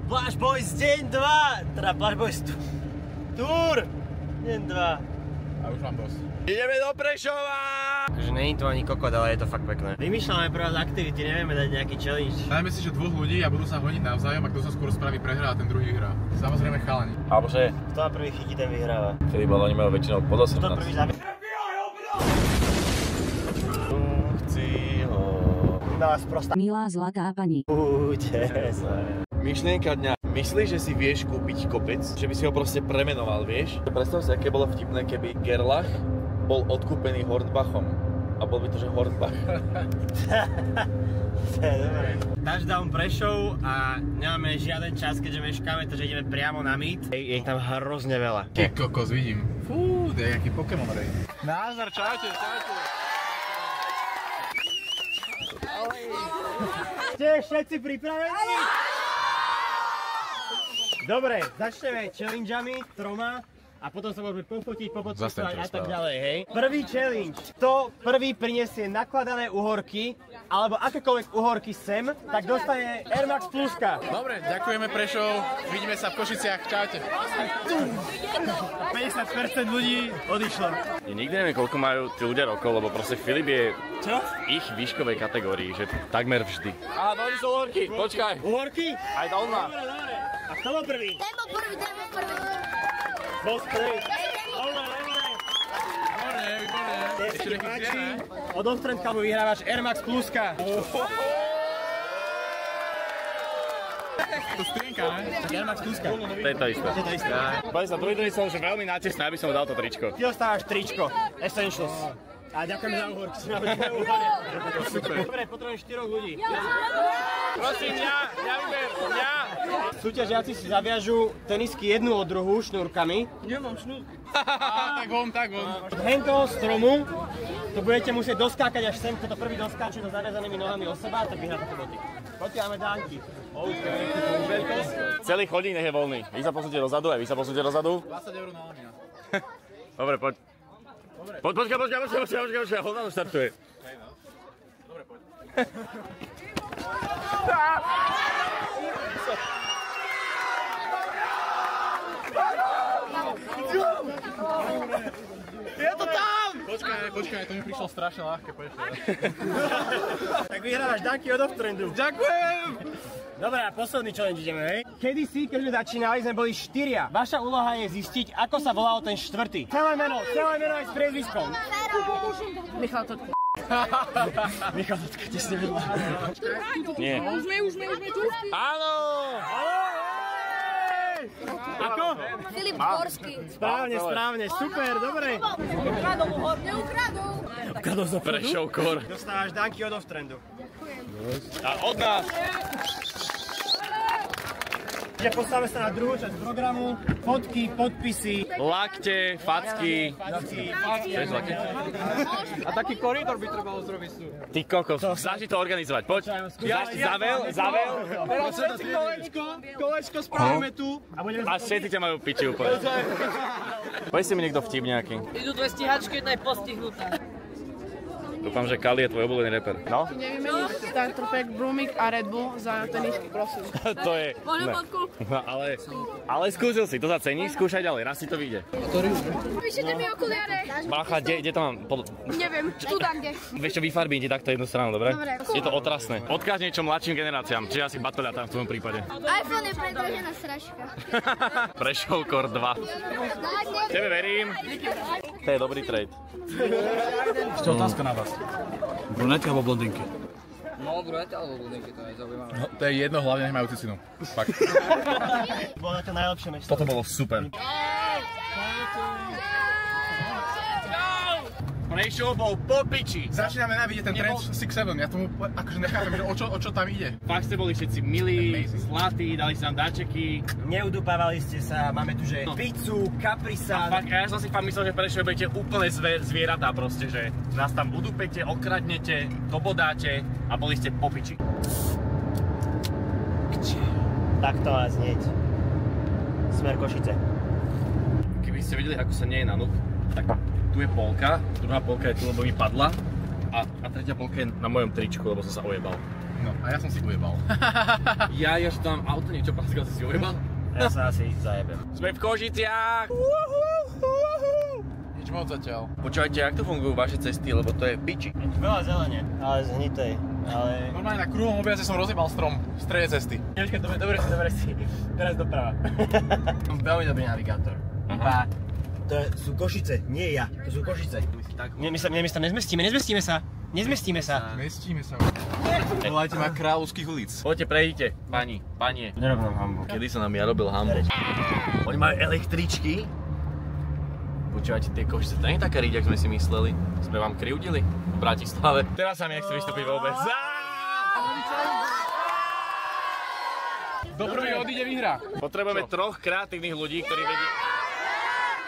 Flash Boys deň 2! Teda Flash Boys Tour! Deň 2. A už mám dosť. Ideme do Prešova! Takže není to ani kokot, ale je to fakt pekné. Vymýšľame pre vás aktivity, nevieme dať nejaký challenge. Dajme si, že dvoch ľudí a budú sa honiť navzájom a kto sa skôr spraví prehrá a ten druhý vyhrá. Samozrejme chalani. Alebo že Kto ma prvý chytí, ten vyhráva. Vtedy bol, oni majú väčšinou pod 18. Kto prvý zabije? Chci ho. Vás prostá. Milá zlatá pani. Myšlienka dňa. Myslíš, že si vieš kúpiť kopec? Že by si ho proste premenoval, vieš? Predstav si, aké bolo vtipné, keby Gerlach bol odkúpený Hornbachom. A bol by to, že Hornbach. Touchdown Prešov a nemáme žiaden čas, keďže meškáme, takže ideme priamo na meet. Je tam hrozne veľa. Ty kokos, vidím. Fú, to je jaký Pokémon rej. Názdar, čaute, čaute. Ste všetci pripravení? Dobre, začneme challengeami, 3. A potom sa môžeme pofotiť, popodpísať a tak ďalej, hej. Prvý challenge. Kto prvý prinesie nakladané uhorky, alebo akékoľvek uhorky sem, tak dostane Air Max Pluska. Dobre, ďakujeme Prešov. Vidíme sa v Košiciach, čaute. 50% ľudí odišlo. Ja nikdy neviem, koľko majú tí ľudia rokov, lebo proste Filip je v ich výškovej kategórii, že takmer vždy. Á, dojdeš do uhorky, počkaj. Uhorky? Aj to on má. Dobre. A kto bol prvý? Ten bol prvý. Bol prvý. Dobre. Ešte nechý páči. Od Ostrendka mu vyhrávaš Air Max Pluska. To strienka, ne? Air Max Pluska. To je to isté. To je to isté. Povedz sa, druhý som, že veľmi náčestný, aby som mu dal to tričko. Ty dostávaš tričko. Essentials. A ďakujeme za uhorky. Super. Dobre, potrebujem 4 ľudí. Prosím, mňa vyber, mňa. Súťažiaci si zaviažú tenisky jednu od druhú šnúrkami. Nemám šnúrky. Tak on. Od hentoho stromu to budete musieť doskákať až sem, kto to prvý doskáče so zaviazanými nohami o seba, tak vyhrá také boty. Poďte, máme dánky. Celý chodík nech je voľný. Vy sa posúďte dozadu, aj vy sa posúďte dozadu. 20 € na lamina. Dobre, poď. Počkaj, Honza štartuje. Dobre, poď. Je to tam! Počkaj, to mi prišlo strašne ľahké, poď. Tak vyhrávaš dánky od Off-Trendu. Ďakujem! Dobre, a posledný challenge ideme, hej? Kedysi, keď sme začínali, sme boli 4. Vaša úloha je zistiť, ako sa volal ten 4. Celé meno aj s priezviskom. Michal Totka. Michal Totka, tesne vedľa. Nie. Už sme tu? Áno! Ako? Filip Dvorský. Správne, super, dobre. Ukradol uhor. Neukradol. Prešov kor. Dostávaš dánky od Off-Trendu. A od nás. Postavme sa na druhú časť programu. Fotky, podpisy. Lakte, facky. Vieš lakte? A taký koridor by trebalo zrobiť tu. Ty kokos, snaží to organizovať, poď. Zavel. Teraz všetci kolečko spravíme tu. A všetci ťa majú piči úplne. Poď si mi niekto vtip nejaký. Idú dve stíhačky, jedna je postihnutá. Dúfam, že Kali je tvoj obľúbený reper. No? Nevymením starter pack Brumik a Red Bull za tenisky, prosím. To je... Moju fotku. Ale skúsil si, to sa cení, skúšaj ďalej, raz si to vyjde. Vyšete mi okuliare. Bacha, kde to mám? Neviem, tu tam kde. Vieš čo, vyfarbím ti takto jednu stranu, dobre? Dobre. Je to otrasné. Odkáž niečo mladším generáciám, čiže asi batoľa tam v tvojom prípade. iPhone je predražená sračka. Prešov Core 2. Tebe verím. To je dobrý trade. Ešte otázka na vás. Brunetky alebo blondinky? No, brunety alebo blondinky, to je zaujímavé. No, to je jedno, hlavne nemajú cicinu. Fakt. Bolo to najlepšie mesto. Toto bolo super. Prešov bol po piči. Začíname navidieť ten trend 6-7, ja tomu akože nechápem, že o čo tam ide. Fakt ste boli všetci milí, zlatí, dali sa nám dáčeky. Neudupávali ste sa, máme tu že pizzu, kaprisa. Fakt, ja som si fakt myslel, že v Prešove budete úplne zvieratá proste, že nás tam udupete, okradnete, dobodáte a boli ste po piči. Tak to má znieť. Smer Košice. Keby ste videli, ako sa nie je na nuk, tak tu je polka, druhá polka je tu, lebo mi padla a tretia polka je na mojom tričku, lebo som sa ojebal. No, a ja som si ujebal. Ja že tam auto niečo paskal, si ujebal? Ja sa asi zajebem. Sme v Košiciach! Nič moc zatiaľ. Počúvajte, jak to fungujú vaše cesty, lebo to je piči. Veľa zelene, ale zhnitej. Ale... Normálne na kruhom objazde som rozjebal strom v strede cesty. Počkaj, dobre si. Teraz doprava. Som veľmi dobrý navigátor. Iba... To sú Košice, nie ja. To sú Košice. My sa nezmestíme sa. Mestíme sa. Volajte ma Kráľovských ulic. Poďte, prejdite, panie. Nerob nám hambu. Kedy som nám ja robil hambu? Oni majú električky. Počúvajte, tie Košice, to nie je taká riť, jak sme si mysleli. Sme vám kriudili v Bratislave. Teraz sa mi nechce vystúpiť vôbec. Do prvý odíde výhra. Potrebujeme troch kreatívnych ľudí, ktorí vedia...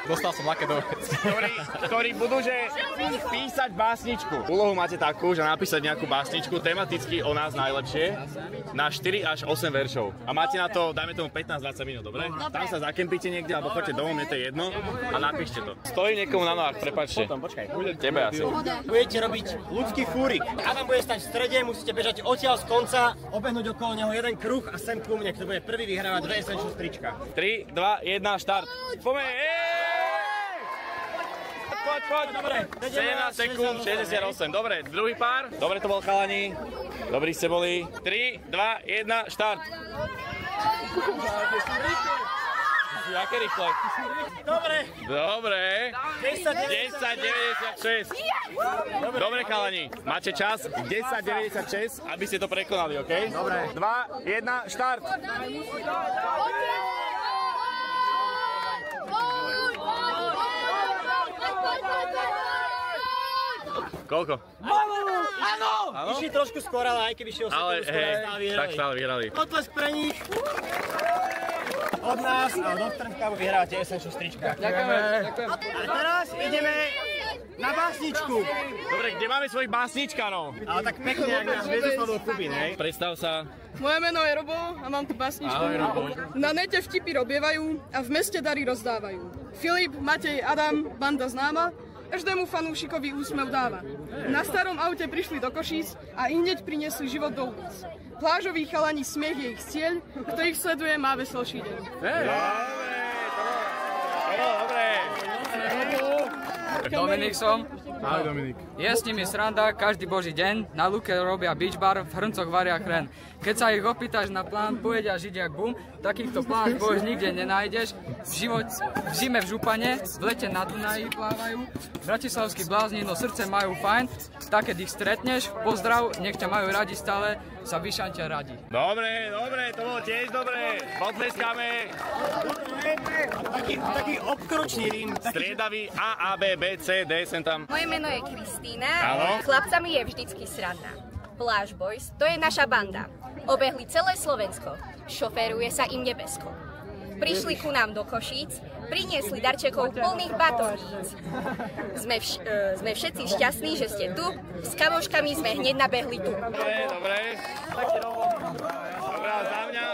Dostal som laké do vec. Ktorí budú, že písať básničku. Úlohu máte takú, že napísať nejakú básničku tematicky o nás najlepšie na 4 až 8 veršov. A máte na to, dajme tomu 15-20 minút, dobre? Tam sa zakempíte niekde, alebo choďte domov, mne to je jedno a napíšte to. Stojí niekomu na nohách, prepáčte. Potom, počkaj. Tebe asi. Budete robiť ľudský fúrik. Adam bude stať v strede, musíte bežať odtiaľ z konca, obehnúť okolo neho jeden kruh a sem ku mne, kto bude prvý vyhrávať 2 Essential trička. 3, 2, 1, štart. Poďme, Poď. Dobre. 17 sekúnd, 68. Dobre, druhý pár. Dobre to bol, chalani. Dobrí ste boli. 3, 2, 1, štart. Jaké rýchle? Dobre. 10:96. Dobre, chalani. Máte čas 10:96, aby ste to prekonali, OK? Dobre. 2, 1, štart. Koľko? Áno! Išli trošku skôr, ale aj keby šiel skôr, stále vyhrali. Tak stále vyhrali. Potlesk pre nich. Od nás a od Octrnka vyhrávate Essential trička. Ďakujeme. A teraz ideme na básničku. Dobre, kde máme svojich básničkanov? Ale tak pekne, jak nás Viezoslavov Kubín, hej? Predstav sa. Moje meno je Robo a mám tu básničku. Ahoj, Robo. Na nete vtipy robievajú a v meste dary rozdávajú. Filip, Matej, Adam, banda známa, každému fanúšikovi úsmev dáva. Na starom aute prišli do Košíc a hneď priniesli život do ulic. Plážoví chalani, smiech je ich cieľ, kto ich sleduje, má veselší deň. Dobre. Dominik som. Ahoj Dominik. Je s nimi sranda každý boží deň, na lúke robia beach bar, v hrncoch varia chren. Keď sa ich opýtaš na plán, povedia žiť jak bum, takýchto plán už nikde nenájdeš. V zime v Župane, v lete na Dunaji plávajú, bratislavskí blázni, no srdce majú fajn, tak keď ich stretneš, pozdrav, nech ťa majú radi stále, sa vyšantia radi. Dobre, to bolo tiež dobre. Potleskáme. Taký obkročný rím. Striedavý A, B, B, C, D, sem tam. Moje meno je Kristína, Áno. s chlapcami je vždycky sranda. Pláž Boys, to je naša banda. Obehli celé Slovensko, šoféruje sa im nebesko. Prišli ku nám do Košíc, priniesli darčekov plných batoníc. Sme všetci šťastní, že ste tu, s kamoškami sme hneď nabehli tu. Dobre. Dobrá, za mňa.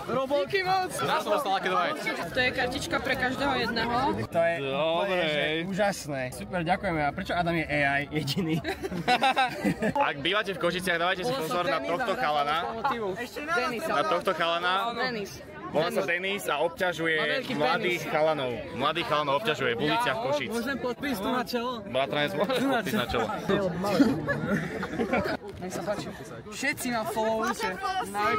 Robo. Díky moc. Ja som dostal aké dvaje. To je kartička pre každého jedného. To je Dobre. úžasné. Super, ďakujeme. A prečo Adam je AI jediný? Ak bývate v Košiciach, dávajte si pozor na tohto chalana. Na tohto chalana. Denis. Volá sa Denis a obťažuje mladých chalanov obťažuje v uliciach Košíc. Môžem podpis tu na čelo? Bratranec, môžeš podpis na čelo. Nech sa páči. Všetci ma followujte.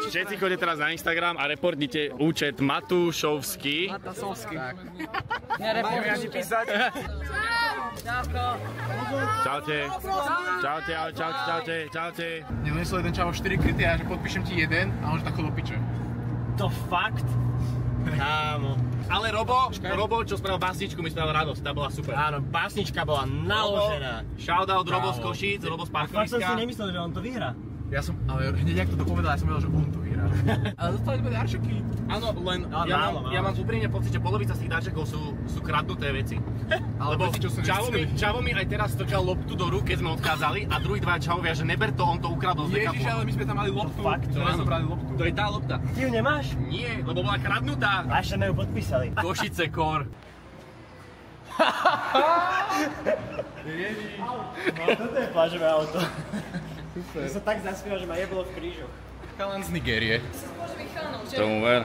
Všetci chodite teraz na Instagram a reportnite účet Matúšovský. Matasovský. Nereportuj. Ja ti písať. Čaute. Mne donesol jeden čavo 4 kryty a že podpíšem ti jeden a on že tak do piče. To fakt? Áno. Ale Robo, čo spravil básničku, mi spravil radosť, tá bola super. Áno, básnička bola naložená. Shoutout Robo z Košíc, Robo z Fakt som si parkoviska. nemyslel, že on to vyhrá. Ja som, ale hneď jak to dopovedal, ja som vedel, že on to vyhrá. Ale dostali sme darčeky. Áno, len ja mám úprimne pocit, že polovica z tých darčekov sú kradnuté veci. Lebo Čavo mi aj teraz strčal loptu do rúk, keď sme odchádzali a druhý dva Čavovia, že neber to, on to ukradol z backupu. Ježiš, ale my sme tam mali loptu. Fakt, to zobrali loptu. To je tá lopta. Ty ju nemáš? Nie, lebo bola kradnutá. A ešte sme ju podpísali. Košice Kor. Ježiš. No toto je plážové auto. Ja sa tak zaspieval, že ma jebolo v krížoch. Chalan z Nigérie. Tomu ver.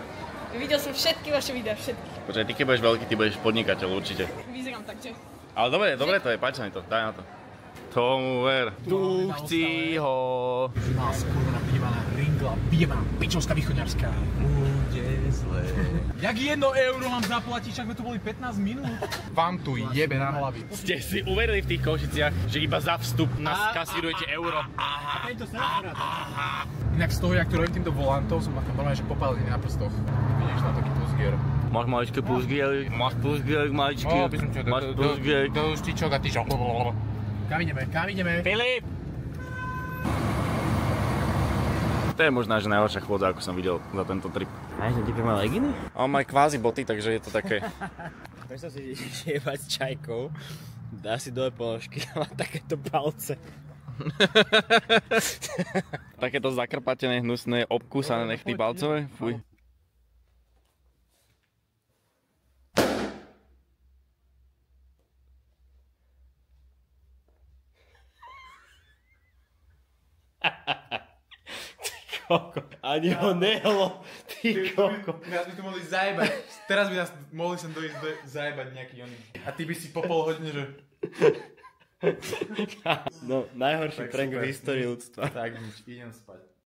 Videl som všetky vaše videá, všetky. Počkaj, ty keď budeš veľký, ty budeš podnikateľ určite. Vyzerám tak, že? Ale dobre to je, páči sa mi to, daj na to. Tomu ver. Tu chci ho. Nás kurva bývaná ringla, bývaná pičovská východňarská. Bude zle. Jak 1 euro mám zaplatiť, však sme tu boli 15 minút. Vám tu jebe na hlavy. Ste si uverili v tých Košiciach, že iba za vstup nás kasírujete euro? Inak z toho, jak tu robím týmto volantom, som ma tam normálne, že popálený na prstoch. Vidíš na taký plusgier. Máš maličké plusgiery? Máš plusgiery maličké? Máš plusgiery? Do štičok a ty čo? Kam ideme? Filip! To je možná, že najhoršia chôdza, ako som videl za tento trip. Máš na type malé leginy? On má kvázi boty, takže je to také... Predstav si, že jebať s čajkou, dá si dole ponožky a má takéto palce. Takéto zakrpatené, hnusné, obkúsané nechty palcové, fuj. Koko, ani ho nehlo, ty koko. Nás by tu mohli zajebať, teraz by nás mohli sem dojsť zajebať nejaký oný. A ty by si po pol hodine, že... No, najhorší prank v histórii ľudstva. Tak nič, idem spať.